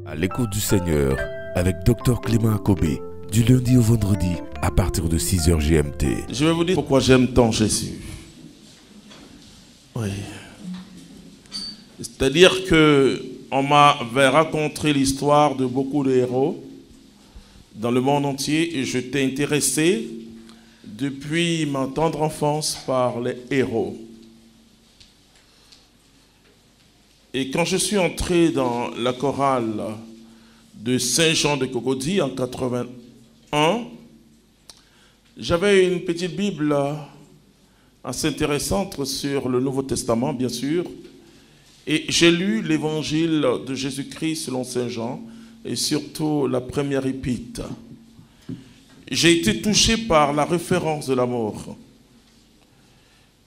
À l'écoute du Seigneur avec Dr Clément Akobé, du lundi au vendredi à partir de 6h GMT. Je vais vous dire pourquoi j'aime tant Jésus. Oui. C'est-à-dire qu'on m'avait raconté l'histoire de beaucoup de héros dans le monde entier et je t'ai intéressé depuis ma tendre enfance par les héros. Et quand je suis entré dans la chorale de Saint-Jean de Cocody en 81, j'avais une petite Bible assez intéressante sur le Nouveau Testament, bien sûr. Et j'ai lu l'évangile de Jésus-Christ selon Saint-Jean et surtout la première épître. J'ai été touché par la référence de la mort.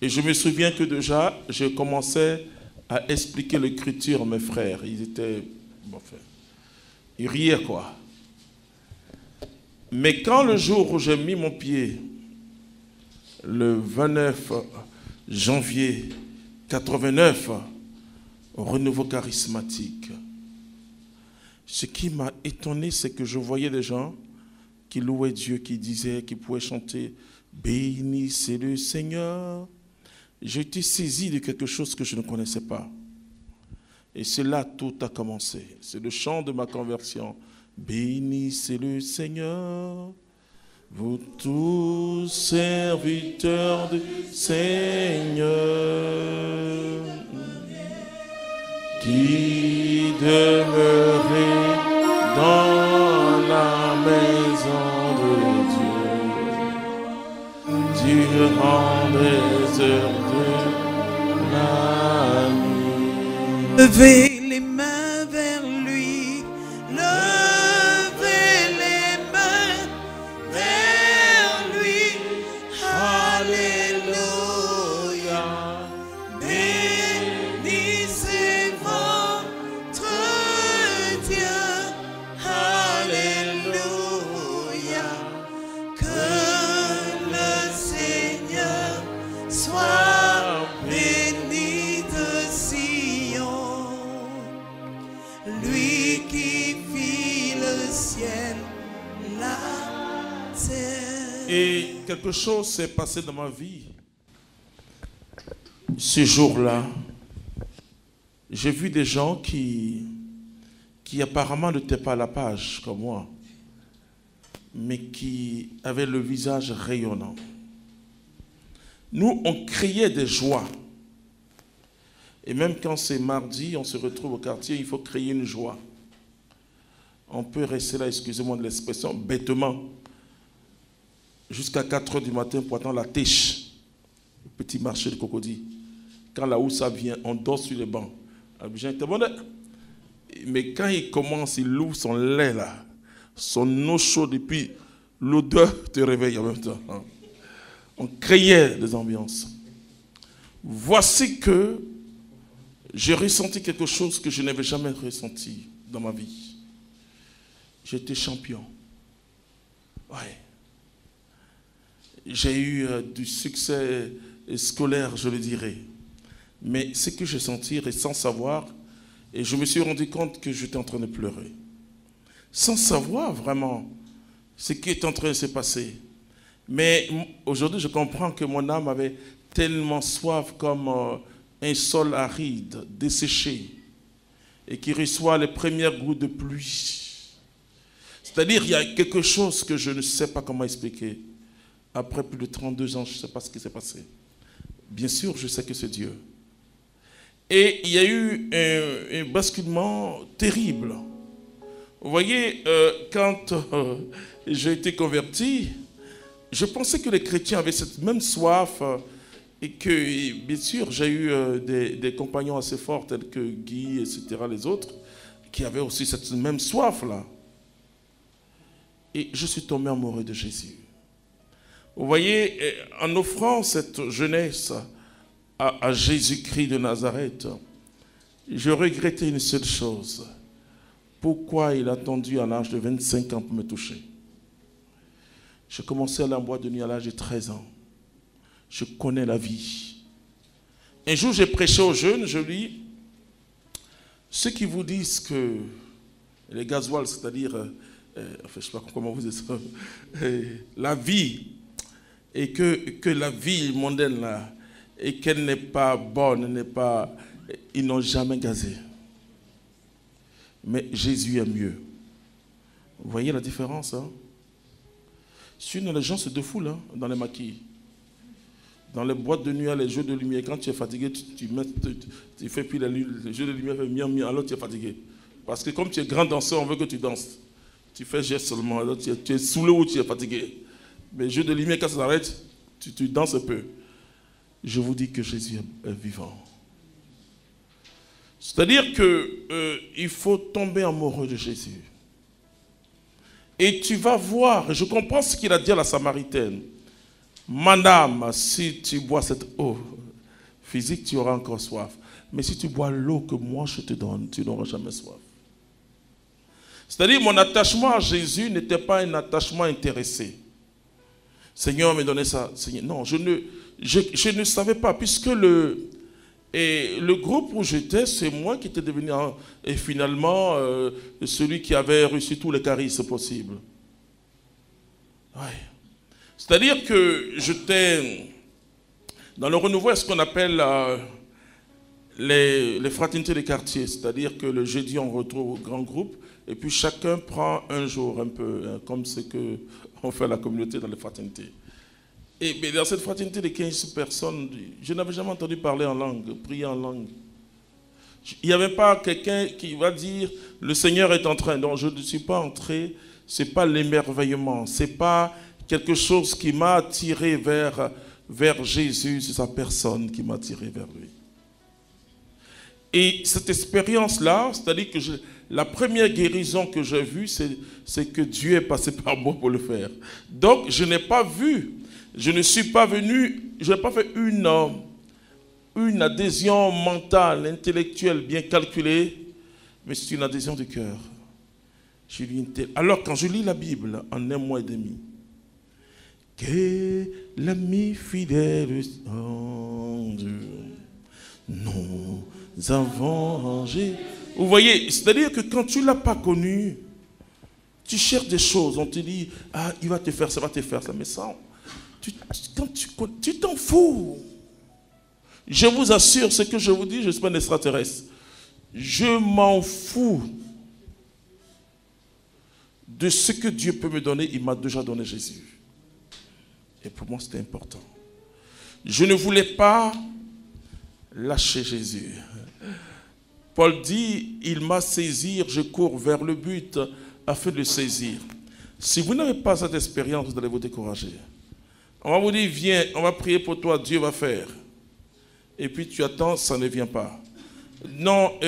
Et je me souviens que déjà, je commençais à expliquer l'écriture à mes frères. Ils étaient... Enfin, ils riaient, quoi. Mais quand le jour où j'ai mis mon pied, le 29 janvier 89, au renouveau charismatique, ce qui m'a étonné, c'est que je voyais des gens qui louaient Dieu, qui disaient, qui pouvaient chanter « Bénissez le Seigneur ». J'ai été saisi de quelque chose que je ne connaissais pas. Et c'est là tout a commencé. C'est le chant de ma conversion. Bénissez le Seigneur, vous tous serviteurs du Seigneur, qui demeurez dans la maison de Dieu durant des heures de la nuit. Levez les mains vers lui, levez les mains vers lui, alléluia. Bénissez votre Dieu, alléluia. Que le Seigneur soit béni de Sion, lui qui fit le ciel, la terre. Et quelque chose s'est passé dans ma vie. Ce jour-là, j'ai vu des gens qui apparemment n'étaient pas à la page comme moi, mais qui avaient le visage rayonnant. Nous, on criait des joies. Et même quand c'est mardi, on se retrouve au quartier, il faut crier une joie. On peut rester là, excusez-moi de l'expression, bêtement, jusqu'à 4 h du matin pour attendre la têche, le petit marché de Cocody. Quand la housse vient, on dort sur les bancs. Mais quand il commence, il ouvre son lait là, son eau chaude, et puis l'odeur te réveille en même temps. On créait des ambiances. Voici que j'ai ressenti quelque chose que je n'avais jamais ressenti dans ma vie. J'étais champion. Ouais. J'ai eu du succès scolaire, je le dirais. Mais ce que j'ai senti, et sans savoir, et je me suis rendu compte que j'étais en train de pleurer. Sans savoir vraiment ce qui est en train de se passer. Mais aujourd'hui, je comprends que mon âme avait tellement soif comme un sol aride, desséché, et qui reçoit les premières gouttes de pluie. C'est-à-dire, il y a quelque chose que je ne sais pas comment expliquer. Après plus de 32 ans, je ne sais pas ce qui s'est passé. Bien sûr, je sais que c'est Dieu. Et il y a eu un basculement terrible. Vous voyez, quand j'ai été converti, je pensais que les chrétiens avaient cette même soif et que, bien sûr, j'ai eu des compagnons assez forts tels que Guy, etc., les autres, qui avaient aussi cette même soif-là. Et je suis tombé amoureux de Jésus. Vous voyez, en offrant cette jeunesse à Jésus-Christ de Nazareth, je regrettais une seule chose. Pourquoi il a attendu à l'âge de 25 ans pour me toucher? J'ai commencé à aller en boîte de nuit à l'âge de 13 ans. Je connais la vie. Un jour, j'ai prêché aux jeunes, je dis, ceux qui vous disent que les gasoils, c'est-à-dire, je ne sais pas comment vous dites ça, la vie, et que la vie mondaine, là, et qu'elle n'est pas bonne, ils n'ont jamais gazé. Mais Jésus est mieux. Vous voyez la différence, hein? Sinon, les gens se défoulent, hein, dans les maquis. Dans les boîtes de nuit, les jeux de lumière, quand tu es fatigué, tu fais puis les jeux de lumière, alors tu es fatigué. Parce que comme tu es grand danseur, on veut que tu danses. Tu fais geste seulement, alors tu es saoulé ou tu es fatigué. Mais les jeux de lumière, quand ça s'arrête, tu danses un peu. Je vous dis que Jésus est vivant. C'est-à-dire qu'il faut tomber amoureux de Jésus. Et tu vas voir, je comprends ce qu'il a dit à la Samaritaine. Madame, si tu bois cette eau physique, tu auras encore soif. Mais si tu bois l'eau que moi je te donne, tu n'auras jamais soif. C'est-à-dire, mon attachement à Jésus n'était pas un attachement intéressé. Seigneur, me donnait ça. Seigneur, non, je ne savais pas, puisque le groupe où j'étais, c'est moi qui étais devenu et finalement celui qui avait reçu tous les charismes possibles. Ouais. C'est-à-dire que j'étais dans le renouveau, ce qu'on appelle les fraternités des quartiers. C'est-à-dire que le jeudi, on retrouve au grand groupe et puis chacun prend un jour un peu, comme ce qu'on fait à la communauté dans les fraternités. Et mais dans cette fraternité de 15 personnes, je n'avais jamais entendu parler en langue, prier en langue. Il n'y avait pas quelqu'un qui va dire « le Seigneur est en train ». Donc je ne suis pas entré, ce n'est pas l'émerveillement, ce n'est pas quelque chose qui m'a attiré vers Jésus, c'est sa personne qui m'a attiré vers lui. Et cette expérience-là, c'est-à-dire que la première guérison que j'ai vue, c'est que Dieu est passé par moi pour le faire. Donc je n'ai pas vu, je ne suis pas venu, je n'ai pas fait une adhésion mentale, intellectuelle, bien calculée, mais c'est une adhésion du cœur. Alors quand je lis la Bible en 1 mois et demi, que l'ami fidèle en Dieu, nous avons rangé. Vous voyez, c'est-à-dire que quand tu ne l'as pas connu, tu cherches des choses, on te dit, ah, il va te faire ça, mais ça, tu t'en fous. Je vous assure, ce que je vous dis, je ne suis pas un extraterrestre. Je m'en fous de ce que Dieu peut me donner. Il m'a déjà donné Jésus. Et pour moi, c'était important. Je ne voulais pas lâcher Jésus. Paul dit, il m'a saisi, je cours vers le but afin de le saisir. Si vous n'avez pas cette expérience, vous allez vous décourager. On va vous dire, viens, on va prier pour toi, Dieu va faire. Et puis tu attends, ça ne vient pas. Non,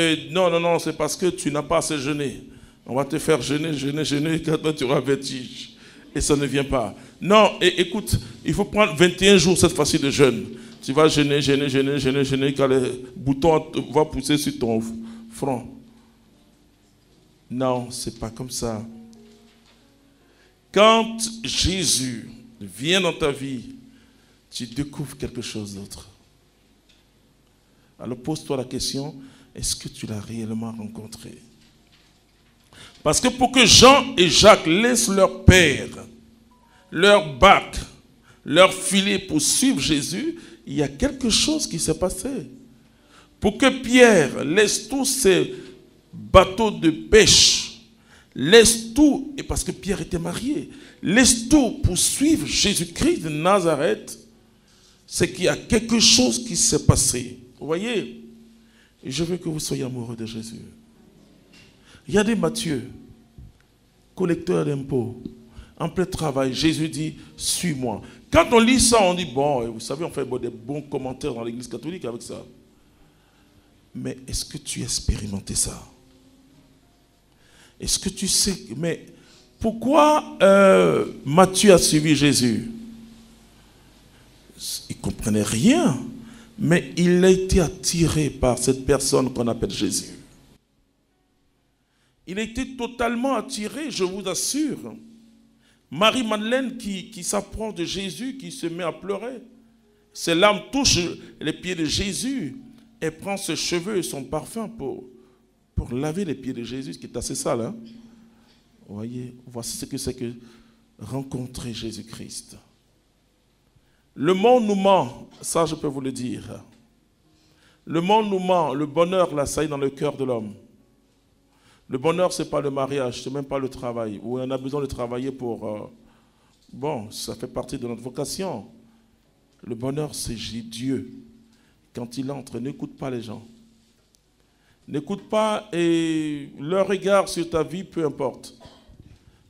c'est parce que tu n'as pas assez jeûné. On va te faire jeûner, quand tu auras vertige. Et ça ne vient pas. Non, écoute, il faut prendre 21 jours cette fois-ci de jeûne. Tu vas jeûner, quand les boutons vont pousser sur ton front. Non, c'est pas comme ça. Quand Jésus vient dans ta vie, tu découvres quelque chose d'autre. Alors pose-toi la question, est-ce que tu l'as réellement rencontré? Parce que pour que Jean et Jacques laissent leur père, leur barque, leur filet pour suivre Jésus, il y a quelque chose qui s'est passé. Pour que Pierre laisse tous ses bateaux de pêche, laisse tout, et parce que Pierre était marié, laisse tout pour suivre Jésus-Christ de Nazareth, c'est qu'il y a quelque chose qui s'est passé. Vous voyez, et je veux que vous soyez amoureux de Jésus. Regardez Matthieu, collecteur d'impôts, en plein travail, Jésus dit, suis-moi. Quand on lit ça, on dit, bon, vous savez, on fait des bons commentaires dans l'église catholique avec ça. Mais est-ce que tu as expérimenté ça? Est-ce que tu sais, mais pourquoi Matthieu a suivi Jésus? Il ne comprenait rien, mais il a été attiré par cette personne qu'on appelle Jésus. Il a été totalement attiré, je vous assure. Marie-Madeleine qui s'approche de Jésus, qui se met à pleurer. Ses larmes touchent les pieds de Jésus. Elle prend ses cheveux et son parfum pour laver les pieds de Jésus, ce qui est assez sale. Hein? Vous voyez, voici ce que c'est que rencontrer Jésus-Christ. Le monde nous ment, ça je peux vous le dire. Le monde nous ment, le bonheur là, ça y est dans le cœur de l'homme. Le bonheur, ce n'est pas le mariage, ce n'est même pas le travail, où on a besoin de travailler pour... bon, ça fait partie de notre vocation. Le bonheur, c'est Dieu. Quand il entre, n'écoute pas les gens. N'écoute pas et leur regard sur ta vie, peu importe.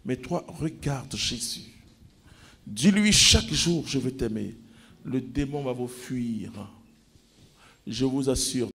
Mais toi, regarde Jésus. Dis-lui chaque jour, je veux t'aimer. Le démon va vous fuir. Je vous assure.